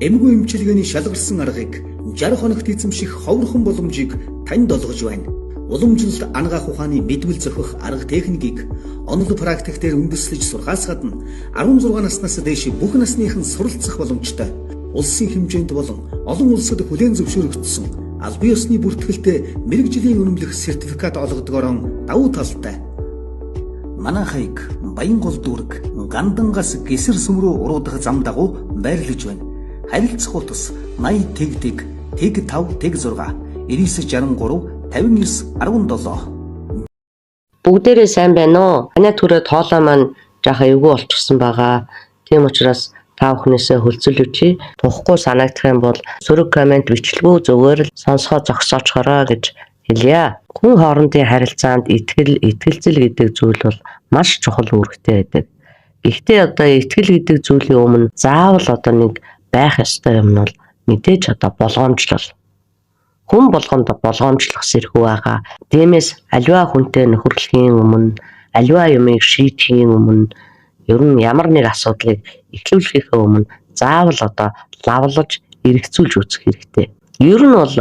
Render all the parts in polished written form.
Эмгүү эмчилгээний шалгарсан аргыг 60 хоногт эзэмших ховрхон боломжийг танд олгож байна. Уламжлалт ангаах ухааны мэдвэл зохих арга техникийг онол практик дээр үндэслэж сурахаас гадна 16 наснаас дээш бүх насныхан суралцах боломжтой. Улсын хэмжээнд болон олон улсад хүлээн зөвшөөрөгдсөн албан ёсны бүртгэлтэй мэрэгжлийн үнэмлэх сертификат олгодгоорон давуу талтай. Манай хаяг Баянгол дүүрэг Гандангаас Гисэр сүм рүү уруудах зам дагуу байрлаж байна. Харилцах утас 80 тэг 5 тэг 6 9963 5917. Бүгдээрээ сайн байна уу? Манай түрээ тоолоо маань жаахан эвгүй болчихсон байгаа. Тийм учраас та бүхнээсээ хөлцөл өчье. Тухгүй санагдах юм бол сөрөг комент бичлгүй зүгээр л сонсгоо зогсоочгороо гэж хэлье. Хүн хоорондын харилцаанд итгэлцэл гэдэг зүйл бол маш чухал үүрэгтэй байдаг. Гэхдээ одоо итгэл гэдэг зүйлийн өмнө заавал одоо нэг байх ёстой юм бол мэдээж одоо болгоомжлол. Хүн болгонд болгоомжлох зэрэг байгаа. Тиймээс аливаа хүнтэй нөхөрлөхийн өмнө, аливаа юмыг шийдэхийн өмнө, ер нь ямар нэг асуудлыг эхлүүлэхээ өмнө заавал одоо лавлаж эргэцүүлж үзэх хэрэгтэй. Ер нь бол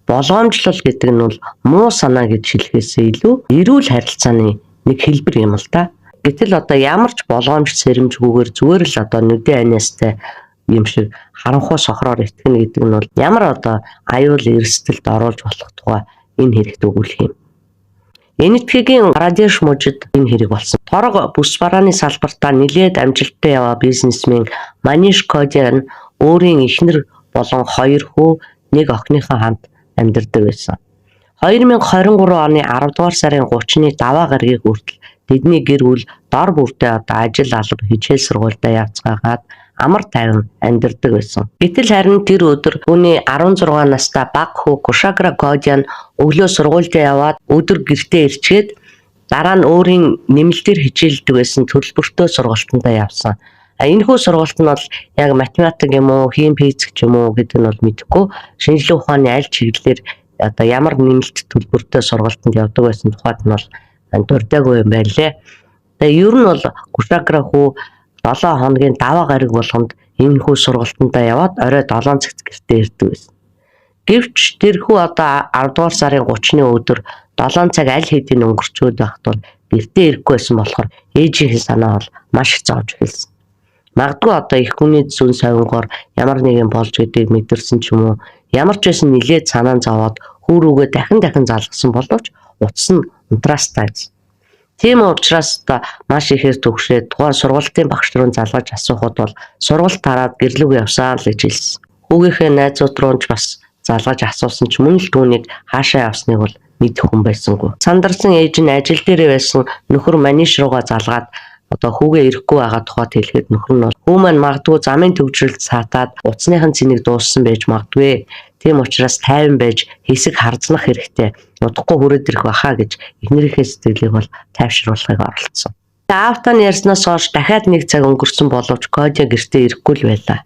болгоомжлол гэдэг нь бол муу санаа гэж хэлэхээсээ илүү эрүүл харилцааны нэг хэлбэр юм л да. Гэтэл одоо ямар ч болгоомж сэрэмжгүйгээр зүгээр л одоо нүдэн аниастай юм шиг харанхуй сохроор итгэнэ гэдэг нь бол ямар одоо аюул эрсдэлд оруулж болох тухай энэ хэрэгт өгүүлэх юм. Энэтхэгийн радиош мужид энэ хэрэг болсон. Торго бүс барааны салбартаа нэлээд амжилттай яваа бизнесмен Маниш Кодиан өөрийн эхнэр болон 2 хүү нэг охиныхоо хамт амьдардаг байсан. 2023 оны 10 дугаар сарын 30-ны даваа гарагийг хүртэл тэдний гэр бүл дор бүртээ одоо ажил алба хичээл сургуультай явцгаагаад амар тайван амьдардаг байсан. Гэтэл харин тэр өдөр түүний 16 настай баг хүү Кушагра Кодиан өглөө сургуульд яваад өдөр гэртээ ирчгээд дараа нь өөрийн нэмэлтээр хичээлдэг байсан төлбөртэй сургалтандаа явсан. Энэхүү сургалт нь бол яг математик юм уу, хим физик ч юм уу гэдэг нь бол мэдэхгүй. Шинжлэх ухааны аль чиглэлээр одоо ямар нэмэлт төлбөртэй сургалтанд явдаг байсан тухайд нь бол дуртайгүй юм байлээ. Тэгээ ер нь бол Кушагра хүү 7 хоногийн даваа гараг болгонд энэхүү сургалтандаа яваад орой 7 цагт гэртээ ирдэг байсан. Гэвч тэр хүү одоо 10 дугаар сарын 30-ны өдөр 7 цаг аль хэдийн өнгөрчөөд байхад бол гэртээ ирэхгүй байсан болохоор ээжийнхээ санаа бол маш их зовж эхэлсэн. Магадгүй одоо их хүний зүүн совингоор ямар нэгэн болж гэдгийг мэдэрсэн ч юм уу, ямар ч байсан нилээд санаа зовоод хүүрүүгээ дахин залгасан боловч утас нь унтраастай гэсэн. Тийм учраас одоо маш ихээр төгшөөд тухайн сургалтын багш руу залгаж асуухад бол сургалт тараад гэрлүүг явсаа л гэж хэлсэн. Хүүгийнхээ найзууд руу ч бас залгаж асуусан ч мөн л түүнийг хаашаа явсныг бол мэдэх хүн байсангүй. Сандарсан ээж нь ажил дээр байсан нөхөр Маниш руугаа залгаад одоо хүүгээ ирэхгүй байгаа тухайд хэлэхэд нөхөр нь бол хүү маань магадгүй замын төвжрэлд саатаад утасныхын цэнийг дууссан байж магадгүй. Тийм учраас тайван байж хэсэг харзнах хэрэгтэй. Удахгүй хүрээд ирэх баха гэж эхнэрийнхээ сэтгэлийг бол тайвшруулахыг оролдсон. Аавтаа ярьснаас хойш дахиад 1 цаг өнгөрсөн боловч Кодиа гэртээ ирэхгүй л байлаа.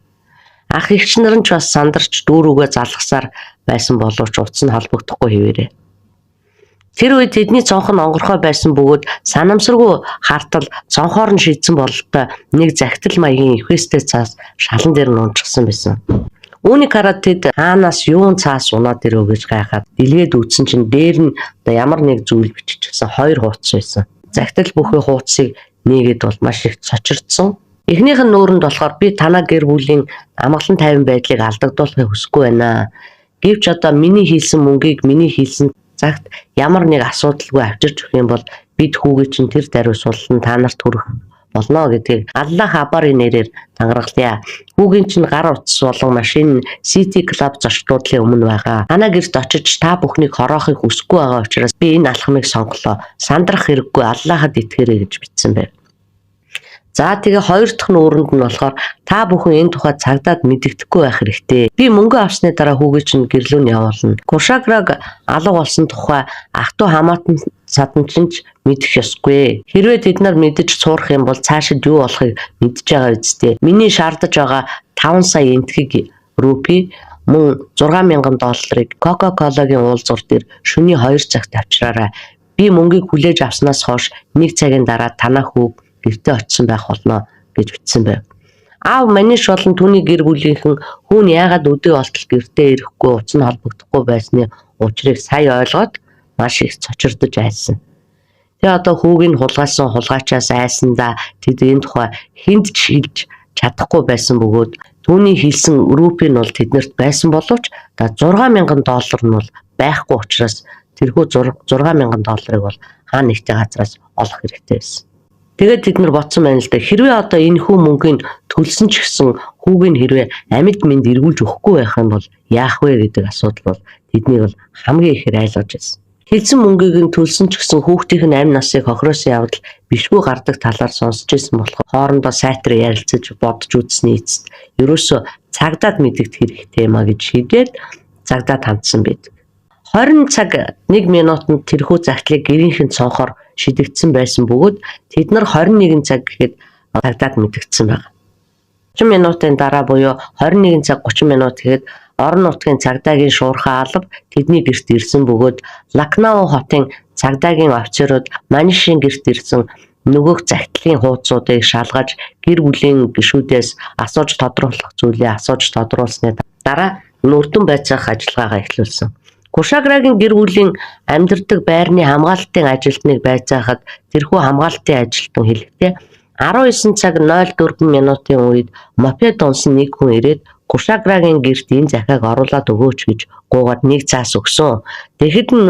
Ах эгч нар нь ч бас сандарч дүүрүүгээ залгасаар байсан боловч утас нь холбогдохгүй хэвээрээ. Тэр үед тэдний цонх нь онгорхой байсан бөгөөд санамсаргүй хартал цонхоор нь шийдсэн бололтой нэг захидал маягийн ихвэстэй цаас шалан дээр нь унчихсан байсан. Үүнийг хараад тэд хаанаас юун цаас унаад ирөө гэж гайхаад дэлгээд үтсэн чинь дээр нь одоо ямар нэг зүйл биччихсэн 2 хуудас байсан. Захидал бүхий хуудсыг нээгээд бол маш их цочирдсон. Эхнийх нь нүүрэнд болохоор би танаа гэр бүлийн амгалан тайван байдлыг алдагдуулахыг хүсэхгүй байна. Гэвч одоо миний хийсэн мөнгийг миний хийсэн цагт ямар нэг асуудалгүй авчирч өгөх юм бол бид хүүгээ чинь тэр даруй суллан та нарт хүрэх болно гэдгийг Аллах хабарын нэрээр тангаргалъя. Хүүгийн чинь гар утас болон машин City Club зочдлуудлын өмнө байгаа. Танаа гэрт очиж та бүхнийг хороохыг хүсэхгүй байгаа учраас би энэ алхмыг сонголоо. Сандрах хэрэггүй Аллахад итгэрэй гэж бичсэн байв. За тэгээ 2 дахь нүүрэнд нь болохоор та бүхэн энэ тухай цагдаад мэддэхгүй байх хэрэгтэй. Би мөнгө авсны дараа хүүгээ чинь гэрлүүн явуулна. Кушаграг алга болсон тухай ах トゥ хамаатан саданчинч мэдэх ёсгүй. Хэрвээ тэд нар мэдэж суурах юм бол цаашид юу болохыг мэдж байгаа үстэй. Миний шаардаж байгаа 5 сая энтхэг рупи мөн $6,000 Coca-Cola-гийн уулзвар дээр шөнийн 2 цагт авчраарай. Би мөнгийг хүлээж авснаас хойш 1 цагийн дараа танаа хүүг гэртээ очисон байх болно гэж бичсэн байв. Аав Маниш болон түүний гэр бүлийнхэн хүн яагаад өдөө болтол гэртээ ирэхгүй утас нь холбогдохгүй байсны учрыг сая ойлгоод маш их цочирдож айсан. Тэгээ одоо хүүгийн хулгайсан хулгайчаас айсандаа тэд энэ тухай хүнд ч хэлж чадахгүй байсан бөгөөд түүний хэлсэн рупий нь бол тэднэрт байсан боловч $6,000 нь бол байхгүй учраас тэрхүү $6,000 бол хаа нэгтэй газраас олох хэрэгтэй байсан. Тэгээд тэд нар бодсон байна л да. Хэрвээ одоо энэ хүү мөнгөний төлсөн ч гэсэн хүүгийн хэрвээ амьд мэнд эргүүлж өгөхгүй байх юм бол яах вэ гэдэг асуудал бол тэднийг бол хамгийн ихээр айлгаж байсан. Хэлсэн мөнгийг нь төлсөн ч гэсэн хүүхдийн амь насыг хохироосон явдал бишгүй гардаг талаар сонсч байсан болохоор хоорондоо сайтар ярилцаж бодож үзсний эцэст ерөөсөө цагдаад мэдэгдэх хэрэгтэй маа гэж шийдээд цагдаад хандсан байдаг. 20 цаг 1 минутанд тэрхүү загтлыг гэрийнхэн цонхоор шидэгдсэн байсан бөгөөд тэд нар 21 цаг гэхэд цагдаад мэдэгдсэн байна. 30 минутын дараа буюу 21 цаг 30 минут гэхэд орон нутгийн цагдаагийн шуурхай алба тэдний гэрт ирсэн бөгөөд Лакнау хотын цагдаагийн офицерууд Манишийн гэрт ирсэн нөгөөх загтлын хуудсуудыг шалгаж гэр бүлийн гишүүдээс асууж тодруулах зүйлээ асууж тодруулсны дараа нүрдэн байцаах ажиллагаагаа эхлүүлсэн. Кушаграгийн гэр бүлийн амьдардаг байрны хамгаалтын ажилтныг байцаахад тэрхүү хамгаалтын ажилтан хэлэхдээ 19 цаг 04 минутын үед мопед унсан нэг хүн ирээд Кушаграгийн гэрт энэ захиаг оруулаад өгөөч гэж гуугаад нэг цаас өгсөн. Тэгэхэд нь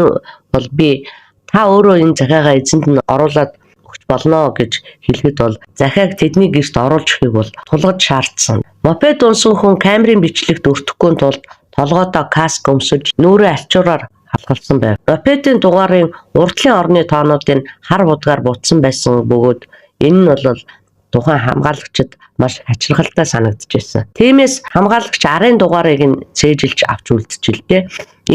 бол би та өөрөө энэ захиагаа эзэнд нь оруулаад өгч болно гэж хэлэхэд бол захиаг тэдний гэрт оруулж өгөхийг бол тулгаж шаардсан. Мопед унсан хүн камерын бичлэгт өртөхгүй тулд толгойдоо каск өмсөж нүрээ альчуураар халгалсан байв. Мопедын дугаарын уртлын орны тоонуудыг хар будгаар буутсан байсан бөгөөд энэ нь бол тухайн хамгаалагчид маш хачирхалтай санагдаж байсан. Тиймээс хамгаалагч арын дугаарыг нь цээжилж авч үлдчихлээ.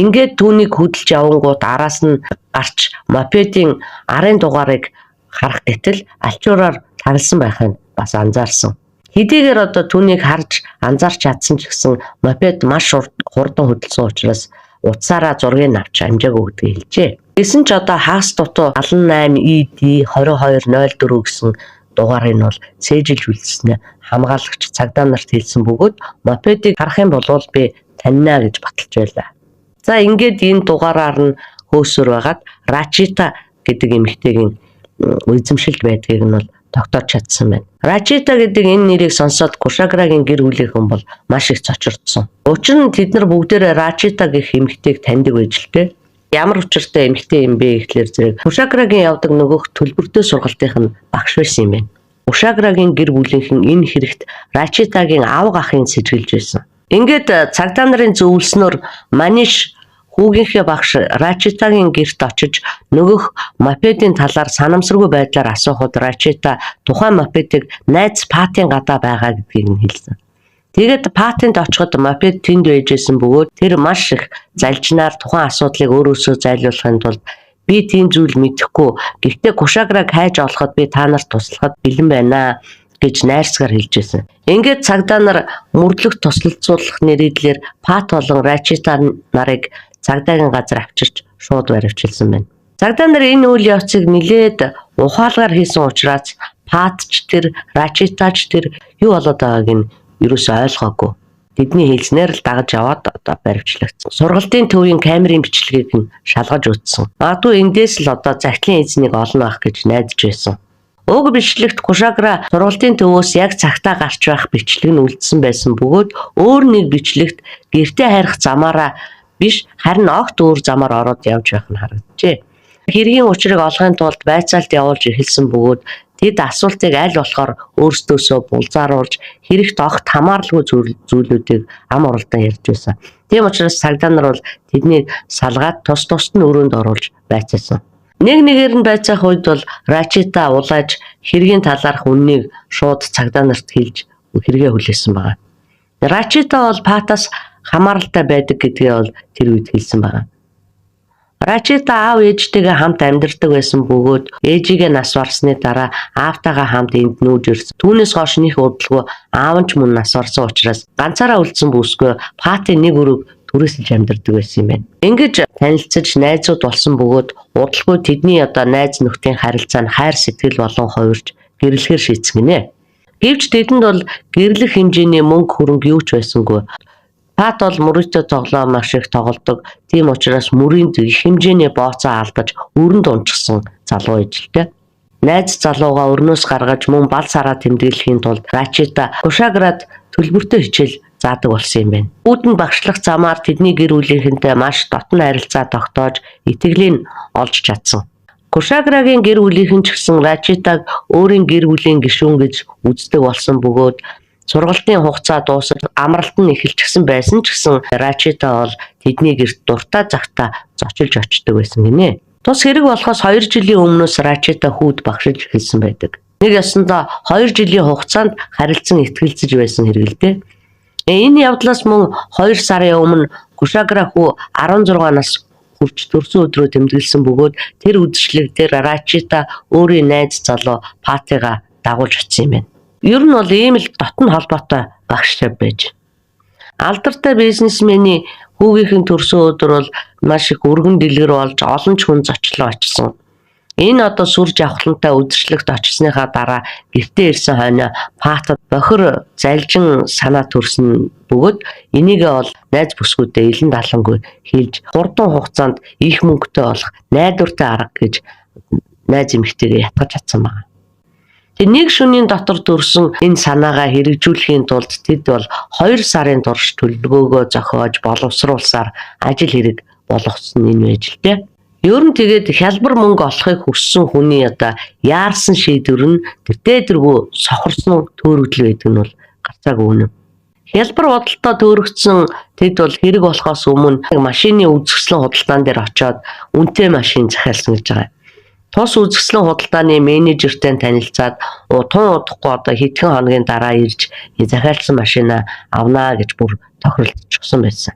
Ингээд түүнийг хөдөлж явангууд араас нь гарч мопедын арын дугаарыг харах гэтэл альчуураар тарилсан байхыг бас анзаарсан. Хэдийгээр одоо түүнийг харж анзаарч чадсан ч гэсэн мопед маш хурдан хөдөлсөн учраас утсаараа зургийг авч амжаагүй гэдгийг хэлжээ. Гэсэн ч одоо хагас дутуу 78 ED 2204 гэсэн дугаарыг нь бол цээжилж үлдснээр хамгаалагч цагдаа нарт хэлсэн бөгөөд мопедыг харах юм бол би таньнаа гэж баталж байлаа. За ингээд энэ дугаараар нь хөөсөр байгаад Рачита гэдэг эмэгтэйгийн эзэмшилд байдгийг нь бол тогтоож чадсан байна. Рачита гэдэг энэ нэрийг сонсоод Кушаграгийн гэр бүлийнхэн бол маш их цочирдсон. Учир нь тэд нар бүгдээрээ Рачита гэх эмэгтэйг таньдаг байж л дээ. Ямар учиртай эмэгтэй юм бэ гэхлээр зэрэг Кушаграгийн явдаг нөгөөх төлбөртэй сургалтынх нь багш байсан юм байна. Кушаграгийн гэр бүлийнхэн энэ хэрэгт Рачитагийн аав ахын сэжгэлж байсан. Ингээд цагдаа нарын зөвлснөөр Маниш хүүгийнхээ багш Рачитагийн гэрт очиж нөгөөх мопедын талаар санамсаргүй байдлаар асуухад Рачита тухайн мопедыг найз Патын гадаа байгаа гэдгийг нь хэлсэн. Тэгээд Патент очиход мопед тэнд байжсэн бөгөөд тэр маш их залжнаар тухайн асуудлыг өөрөөсөө зайлуулахын тулд би тийм зүйл мэдэхгүй. Гэхдээ Кушаграг хайж олоход би та нарт туслахад бэлэн байна гэж найрсгаар хэлжсэн. Ингээд цагдаа нар мөрлөх туслалцуулах нэрийдлэр Пат болон Рачита нарыг цагдаагийн газар авчирч шууд баривчилсан байна. Цагдаа нар энэ үйл явцыг нэлээд ухаалгаар хийсэн учраас Патч тэр Рачитач тэр юу болоод байгааг нь ерөөсөй ойлгоогүй. Тэдний хэлснээр л дагаж яваад одоо баривчлагдсан. Сургалтын төвийн камерын бичлэгийг нь шалгаж үзсэн. Магадгүй эндээс л одоо захидлын эзнийг олно байх гэж найдаж байсан. Уг бичлэгт Кушагра сургалтын төвөөс яг цагтаа гарч байх бичлэг нь үлдсэн байсан бөгөөд өөр нэг бичлэгт гэртээ харих замаараа биш харин огт өөр замаар ороод явж байх нь харагджээ. Хэргийн учрыг олохын тулд байцаалт явуулж эхэлсэн бөгөөд тэд асуултыг аль болохоор өөрсдөөсөө булзааруулж хэрэгт огт хамааралгүй зүйлүүдийг ам уралдан ярьж байсан. Тийм учраас цагдаа нар бол тэднийг салгаад тус тусад нь өрөөнд оруулж байцаасан. Нэг нэгээр нь байцаах үед бол Рачита улааж хэргийн талаарх үннийг шууд цагдаа нарт хэлж хэрэгээ хүлээсэн байна. Рачита бол Патаас хамааралтай байдаг гэдгээ бол тэр үед хэлсэн байна. Рачита аав ээжтэйгээ хамт амьдардаг байсан бөгөөд ээжигээ нас барсны дараа аавтайгаа хамт энд нүүж ирсэн. Түүнээс хойш них удалгүй аав нь ч мөн нас барсан учраас ганцаараа үлдсэн бүсгүй Патын нэг өрөг түрээсэлж амьдардаг байсан юм байна. Ингэж танилцаж найзууд болсон бөгөөд удалгүй тэдний одоо найз нөхдийн харилцаа нь хайр сэтгэл болон хувирж гэрлэхээр шийдсэн гинэ. Гэвч тэдэнд бол гэрлэх хэмжээний мөнгө хөрөнгө юу ч байсангүй. Пат бол мөрөөдөө тоглоом маш их тоглодог. Тийм учраас мөрийн их хэмжээний бооцоо алдаж өрөнд унчихсан залуу ижилтэй. Найз залууга өрнөөс гаргаж мөн бал сараа тэмдэглэхийн тулд Рачита Кушаград төлбөртэй хичээл заадаг болсон юм байна. Үүдэн багшлах замаар тэдний гэр бүлийнхэнтэй маш дотн харилцаа тогтоож итгэлийг олж чадсан. Кушаграгийн гэр бүлийнхэн ч гэсэн Рачитаг өөрийн гэр бүлийн гишүүн гэж үздэг болсон бөгөөд сургалтын хугацаа дуусаж амралт нь эхэлчихсэн байсан ч гэсэн Рачита бол тэдний гэрт дуртай цагтаа зочилж очдог байсан гинэ. Тус хэрэг болохоос 2 жилийн өмнөөс Рачита хүүд багшиж эхэлсэн байдаг. Нэг ясандаа 2 жилийн хугацаанд харилцан итгэлцэж байсан хэрэг л дээ. Энэ явдлаас мөн 2 сарын өмнө Кушагра хүү 16 нас хүрч төрсөн өдрөө тэмдэглэсэн бөгөөд тэр үдшилэг дээр Рачита өөрийн найз залуу Патига дагуулж очсон юм байна. Ер нь бол ийм л дотн холбоотой багштай байж. Алдартай бизнесмений хүүгийнхэн төрсөн өдөр бол маш их өргөн дэлгэр болж олон ч хүн зочлоо очсон. Энэ одоо сүр жавхлантай үдшилэгт очсныхаа дараа гэртээ ирсэн хойно Патад бохир залжин санаа төрсөн бөгөөд энийгээ бол найз бүсгүүдэд илэн далангүй хэлж хурдан хугацаанд их мөнгөтэй болох найдвартай арга гэж найз эмэгтэйгээ ятгах чадсан байна. Тэг нэг шөнийн дотор төрсөн энэ санаагаа хэрэгжүүлэхийн тулд тэд бол 2 сарын турш төлөвлөгөөгөө зохиож боловсруулсаар ажил хэрэг болгосон энэ байж л дээ. Ер нь тэгээд хялбар мөнгө олохыг хүссэн хүний одоо яарсан шийдвэр нь дээдэргүй сохорсон төөрөгдөл байдаг нь бол гарцаагүй үнэ. Хялбар худалдаа төөрөгдсөн тэд бол хэрэг болохоос өмнө машины үзэсгэлэн худалдаан дээр очиод үнэтэй машин захиалсан гэж байгаа. Тус үзэсгэлэн худалдааны менежертэй танилцаад тун удахгүй одоо хэдхэн хоногийн дараа ирж захиалсан машинаа авнаа гэж бүр тохиролцсон байсан.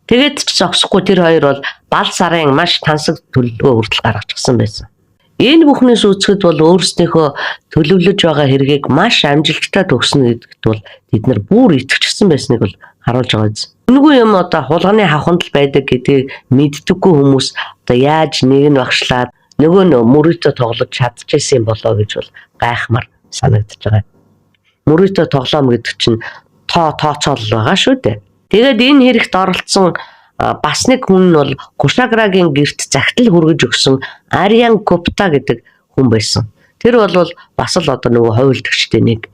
Тэгээд ч зогсохгүй тэр хоёр бол бал сарын маш тансаг төлөвлөгөө хүртэл гаргачихсан байсан. Энэ бүхнээс үзэхэд бол өөрсдийнхөө төлөвлөж байгаа хэргийг маш амжилттай төгснө гэдэгт бол тэд нар бүр итгэжсэн байсныг бол харуулж байгаа биз. Үнэгүй юм одоо хулганы хавханд л байдаг гэдгийг мэддэггүй хүмүүс одоо яаж нэг нь багшлаад нөгөө мөрөөдөө тоглож чадчихсан болоо гэж бол гайхмар санагдаж байгаа. Мөрөөдөө тоглоом гэдэг чинь тооцоол байгаа шүү дээ. Тэгээд энэ хэрэгт оролцсон бас нэг хүн нь бол Кушаграгийн гэрт захидал хүргэж өгсөн Ариан Гупта гэдэг хүн байсан. Тэр бол бас л одоо нөгөө хувилдагчтэй нэг.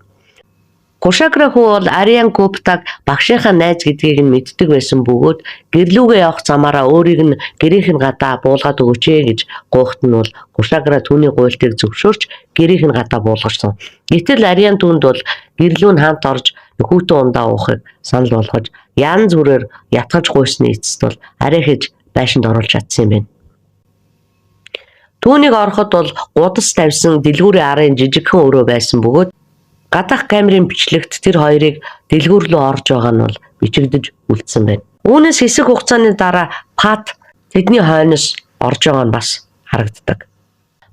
Кушагра хүү бол Ариан Гуптаг багшийнхаа найз гэдгийг нь мэддэг байсан бөгөөд гэрлүүгээ явах замаараа өөрийг нь гэрийнх нь гадаа буулгаад өгөөч гэж гуйхт нь бол Кушагра түүний гуйлтыг зөвшөөрч гэрийнх нь гадаа буулгасан. Гэтэл Ариан түнд бол гэрлүү нь хамт орж нөхөтөө ундаа уухыг санал болгож янз бүрээр ятгаж гуйсны эцэст бол арай хийж байшинд оруулж чадсан юм байна. Түүнийг ороход бол гудас тавьсан дэлгүүрийн арын жижигхэн өрөө байсан бөгөөд гадаах камерын бичлэгт тэр хоёрыг дэлгүүр рүү орж байгаа нь бол бичигдэж үлдсэн байна. Үүнээс хэсэг хугацааны дараа Пат тэдний хойноос орж байгаа нь бас харагддаг.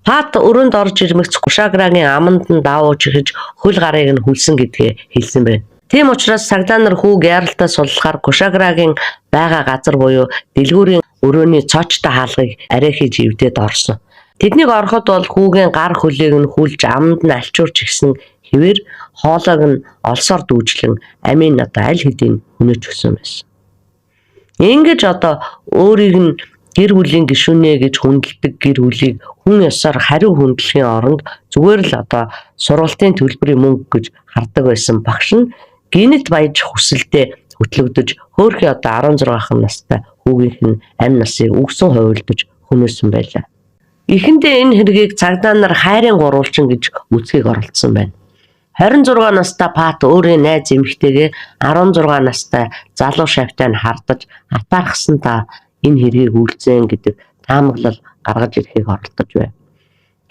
Пат өрөөнд орж ирмэгц Кушаграгийн аманд нь давууж ихэж хөл гарыг нь хүлсэн гэдгээ хэлсэн байна. Тийм учраас цагдаа нар хүүг яаралтай суллахаар Кушаграгийн байгаа газар буюу дэлгүүрийн өрөөний цоочтой хаалгыг арай хийж ивдээд орсон. Тэднийг ороход бол хүүгийн гар хөлийг нь хүлж аманд нь алчуурч гисэн хэвээр хоолойг нь олсоор дүүжлэн амийн одоо аль хэдийн хөнөөж өгсөн байсан. Ингэж одоо өөрийг нь гэр бүлийн гишүүнэ гэж хүндэлдэг гэр бүлийг хүн ёсоор хариу хүндлэхийн оронд зүгээр л одоо сургалтын төлбөрийн мөнгө гэж хардаг байсан багш нь гинэт баяж хүсэлтэд хөтлөгдөж хөөхий одоо 16 настай хүүгийнх нь амь насыг өгсөн хувилдаж хөнөөсөн байлаа. Эхэндээ энэ хэргийг цагдаа нар хайрын гурвалжин гэж үцгийг оролцсон байна. 26 настай Пат өөрийн найз эмэгтэйгээ 16 настай залуу шавьтай нь хардаж атаархсан та энэ хэргийг үйлцэн гэдэг таамаглал гаргаж ирэхийг оролдож байна.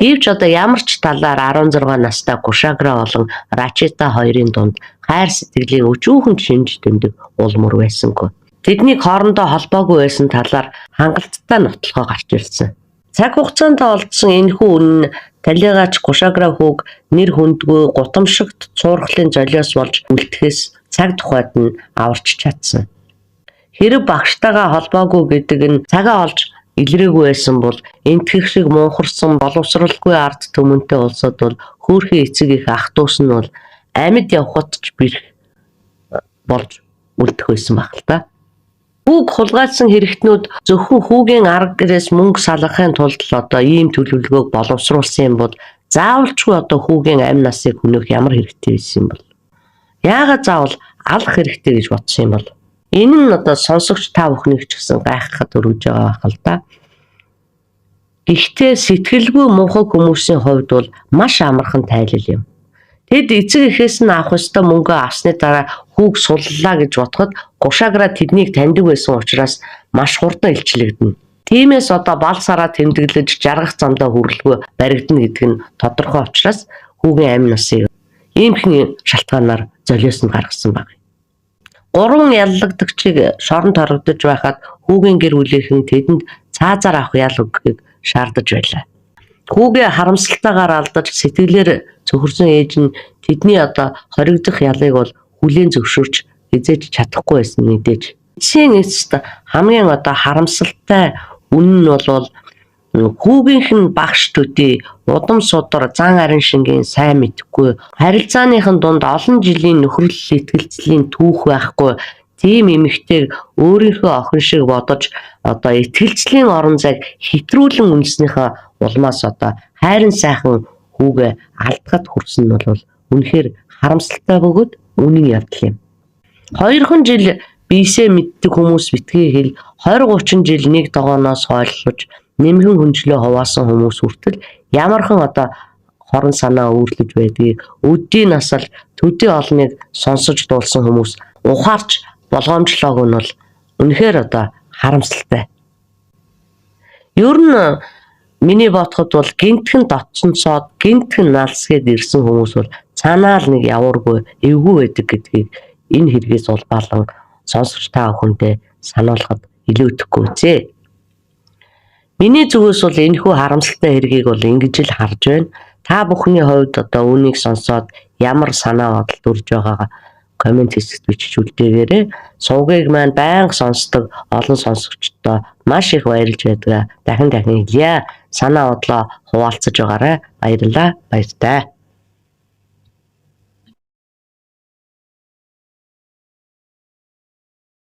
Гэвч одоо ямар ч талаар 16 настай Кушагра болон Рачита хоёрын дунд хайр сэтгэлийн өчүүхэн шинж тэмдэг улмөр байсангүй. Тэднийг хоорондоо холбоогүй байсан талаар хангалттай нотлохоо гарч ирсэн. Цаг хугацаанд олдсон энэхүү үнэн талигач Кушагра хүүг нэр хүндгүй гутамшигт цуурхлын золиос болж үлдэхээс цаг тухайд нь аварч чадсан. Хэрэг багштайгаа холбоогүй гэдэг нь цагаа олж илрээгүй байсан бол энтгэх шиг мунхарсан боловсралгүй ард түмэнтэй улсад бол хөөрхий эцэг их ах дүүс нь бол амьд явхад ч бэрх болж үлдэх байсан баг л да. Хүүг хулгайлсан хэрэгтнүүд зөвхөн хүүгийн арга гэрээс мөнгө салгахын тулд л одоо ийм төлөвлөгөөг боловсруулсан юм бол заавалчгүй одоо хүүгийн амь насыг хөнөөх ямар хэрэгтэй байсан юм бол? Яагаад заавал алах хэрэгтэй гэж бодсон юм бол? Энэ нь одоо сонсогч та бүхнийг ч гэсэн гайхахад өргөж байгаа байх л да. Гэхдээ сэтгэлгүй муухай хүмүүсийн хувьд бол маш амархан тайлал юм. Тэд эцэг эхээс нь авах ёстой мөнгөө авсны дараа хүүг суллаа гэж бодоход гушаагаараа тэднийг таньдаг байсан учраас маш хурдан илчлэгдэнэ. Тиймээс одоо бал сараа тэмдэглэж жаргах замдаа хүрэлгүй баригдана гэдэг нь тодорхой учраас хүүгийн амь насыг иймхэн шалтгаанаар золиосонд гаргасан баг. 3 яллагдагчийг шоронд хорогдож байхад хүүгийн гэр бүлийнхэн тэдэнд цаазаар авах ял өгөхийг шаардаж байлаа. Хүүгээ харамсалтайгаар алдаж сэтгэлээр цөхөрсөн ээж нь тэдний одоо хоригдох ялыг бол хүлээн зөвшөөрч хизээж чадахгүй байсан мэдээж. Эцсийн эцэст хамгийн одоо харамсалтай үнэн нь бол хүүгийнх нь багш төдий удам судар зан арын шингийн сайн мэдхгүй харилцааныхын дунд олон жилийн нөхрөл итгэлцлийн түүх байхгүй тийм эмэгтэйг өөрийнхөө охин шиг бодож одоо итгэлцлийн орон зайг хэтрүүлэн үнэлснийхээ улмаас одоо хайрын сайхан хүүгээ алдахад хүрсэн нь бол үнэхээр харамсалтай бөгөөд үнэн явдал юм. 2 жил бийсээ мэддэг хүмүүс битгий хэл 20-30 жил нэг догооноос хойллож нэмхэн хүнжлөө хуваасан хүмүүс хүртэл ямархан одоо хорон санаа өөрлөж байдгийг өдийн насал төдий олныг сонсож дуулсан хүмүүс ухаарч болгоомжлоог нь бол үнэхээр одоо харамсалтай. Ер нь миний бодоход бол гинтхэн дотсонцоод гинтхэн налсгээд ирсэн хүмүүс бол цаанаа л нэг яваргүй эвгүй байдаг гэдгийг энэ хэрэгээс улбаалan сонсогч та бүхэндээ сануулахад илүүдэхгүй зэ. Миний зүгээс бол энэхүү харамсалтай хэргийг бол ингэж л харж байна. Та бүхний хувьд одоо үүнийг сонсоод ямар санаа бодол төрж байгаагаа комент хэсэгт бичиж үлдээгээрэй. Сувгийг маань байнга сонсдог олон сонсогчдоо маш их баярлж байдаг. Дахин хэлье. Санаа бодлоо хуваалцаж байгаарай. Баярлалаа. Баяртай.